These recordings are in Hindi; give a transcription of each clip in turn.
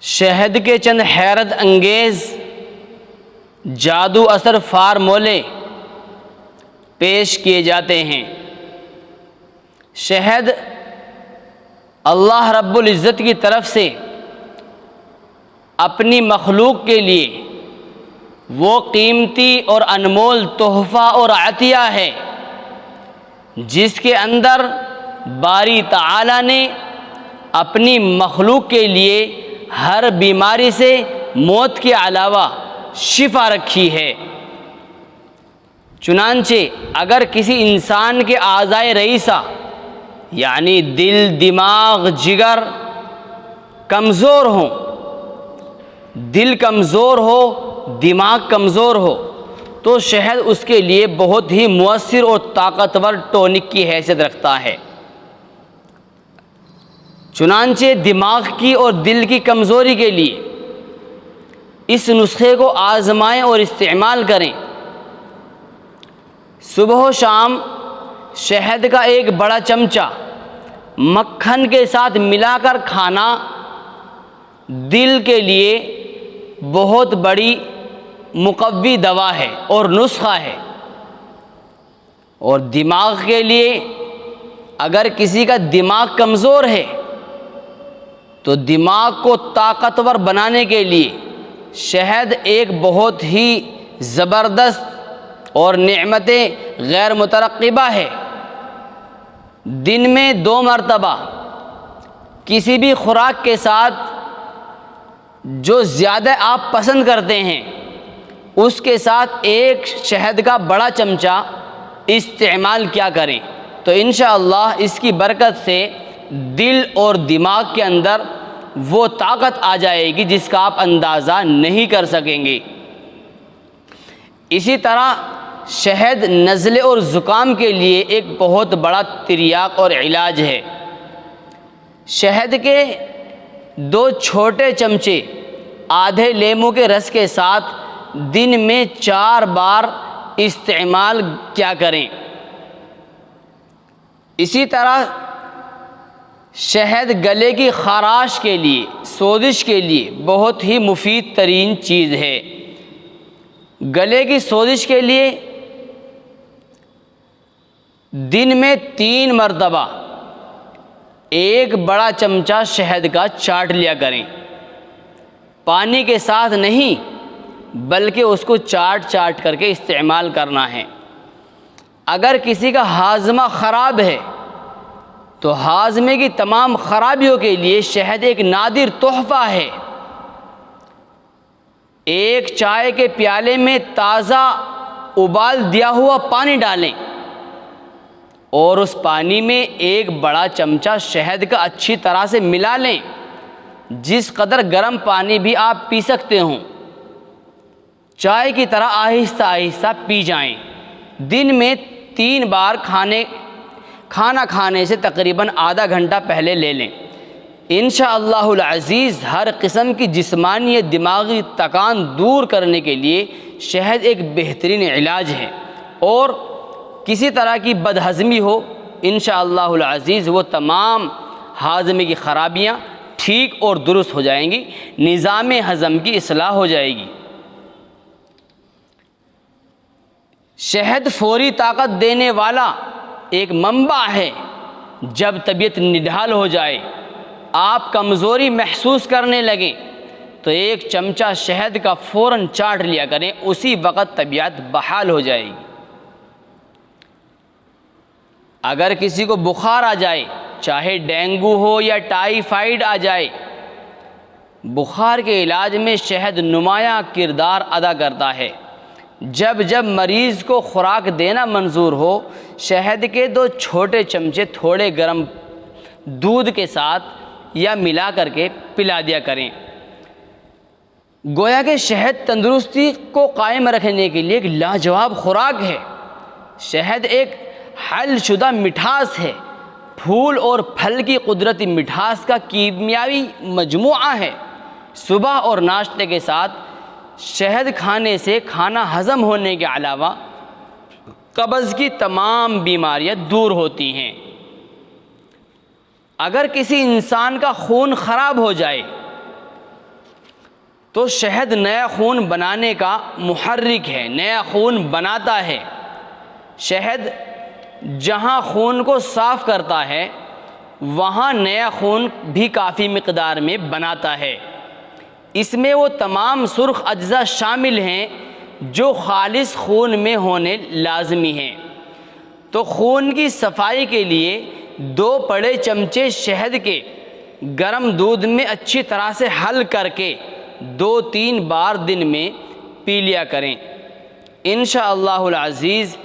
शहद के चंद हैरत अंगेज़ जादू असर फार्मूले पेश किए जाते हैं। शहद अल्लाह रब्बुल इज़्ज़त की तरफ से अपनी मखलूक के लिए वो कीमती और अनमोल तोहफ़ा और अतिया है जिसके अंदर बारी ताला ने अपनी मखलूक के लिए हर बीमारी से मौत के अलावा शिफा रखी है। चुनांचे अगर किसी इंसान के आज़ाए रईसा यानी दिल, दिमाग, जिगर कमज़ोर हो, दिल कमज़ोर हो, दिमाग कमज़ोर हो, तो शहद उसके लिए बहुत ही मुअस्सिर और ताकतवर टॉनिक की हैसियत रखता है। चुनांचे दिमाग की और दिल की कमज़ोरी के लिए इस नुस्खे को आज़माएं और इस्तेमाल करें। सुबह शाम शहद का एक बड़ा चमचा मक्खन के साथ मिलाकर खाना दिल के लिए बहुत बड़ी मुक़व्वी दवा है और नुस्खा है। और दिमाग के लिए अगर किसी का दिमाग कमज़ोर है तो दिमाग को ताकतवर बनाने के लिए शहद एक बहुत ही ज़बरदस्त और नेमतें गैर मुतरक़्क़िबा है। दिन में 2 मरतबा किसी भी खुराक के साथ जो ज़्यादा आप पसंद करते हैं उसके साथ एक शहद का बड़ा चमचा इस्तेमाल किया करें, तो इंशाअल्लाह इसकी बरकत से दिल और दिमाग के अंदर वो ताकत आ जाएगी जिसका आप अंदाज़ा नहीं कर सकेंगे। इसी तरह शहद नज़ले और ज़ुकाम के लिए एक बहुत बड़ा तिर्याक और इलाज है। शहद के 2 छोटे चमचे आधे लेमू के रस के साथ दिन में 4 बार इस्तेमाल क्या करें। इसी तरह शहद गले की ख़राश के लिए, सोजिश के लिए बहुत ही मुफीद तरीन चीज़ है। गले की सोजिश के लिए दिन में 3 मरतबा एक बड़ा चमचा शहद का चाट लिया करें। पानी के साथ नहीं बल्कि उसको चाट करके इस्तेमाल करना है। अगर किसी का हाजमा ख़राब है तो हाजमे की तमाम ख़राबियों के लिए शहद एक नादिर तोहफ़ा है। एक चाय के प्याले में ताज़ा उबाल दिया हुआ पानी डालें और उस पानी में एक बड़ा चमचा शहद का अच्छी तरह से मिला लें। जिस कदर गर्म पानी भी आप पी सकते हों, चाय की तरह आहिस्ता आहिस्ता पी जाएं। दिन में 3 बार खाना खाने से तकरीबन आधा घंटा पहले ले लें। इंशाअल्लाहुल अज़ीज़ हर किस्म की जिस्मानी या दिमागी थकान दूर करने के लिए शहद एक बेहतरीन इलाज है। और किसी तरह की बदहज़मी हो, इंशाअल्लाहुल अज़ीज़ वो तमाम हाज़मे की ख़राबियाँ ठीक और दुरुस्त हो जाएंगी, निज़ाम हज़म की इस्लाह हो जाएगी। शहद फ़ौरी ताकत देने वाला एक मंबा है। जब तबीयत निढाल हो जाए, आप कमज़ोरी महसूस करने लगें तो एक चमचा शहद का फ़ौरन चाट लिया करें, उसी वक़्त तबीयत बहाल हो जाएगी। अगर किसी को बुखार आ जाए, चाहे डेंगू हो या टाइफाइड आ जाए, बुखार के इलाज में शहद नुमायाँ किरदार अदा करता है। जब जब मरीज़ को खुराक देना मंजूर हो, शहद के 2 छोटे चमचे थोड़े गर्म दूध के साथ या मिला करके पिला दिया करें। गोया के शहद तंदुरुस्ती को कायम रखने के लिए एक लाजवाब खुराक है। शहद एक हलशुदा मिठास है, फूल और फल की कुदरती मिठास का कीमियावी मजमुआ है। सुबह और नाश्ते के साथ शहद खाने से खाना हज़म होने के अलावा कब्ज़ की तमाम बीमारियां दूर होती हैं। अगर किसी इंसान का खून ख़राब हो जाए तो शहद नया खून बनाने का मुहर्रिक है, नया खून बनाता है। शहद जहाँ खून को साफ़ करता है वहाँ नया खून भी काफ़ी मिक़दार में बनाता है। इसमें वो तमाम सुर्ख़ अज्ज़ा शामिल हैं जो ख़ालिस खून में होने लाज़मी हैं। तो खून की सफाई के लिए 2 बड़े चमचे शहद के गर्म दूध में अच्छी तरह से हल करके 2-3 बार दिन में पी लिया करें। इंशाअल्लाहुल अज़ीज़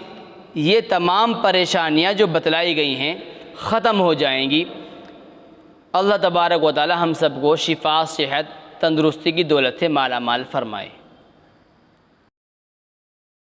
ये तमाम परेशानियां जो बतलाई गई हैं ख़त्म हो जाएंगी। अल्लाह तबारक व तआला हम सबको शिफा, सेहत, तंदुरुस्ती की दौलत से माला माल फरमाए।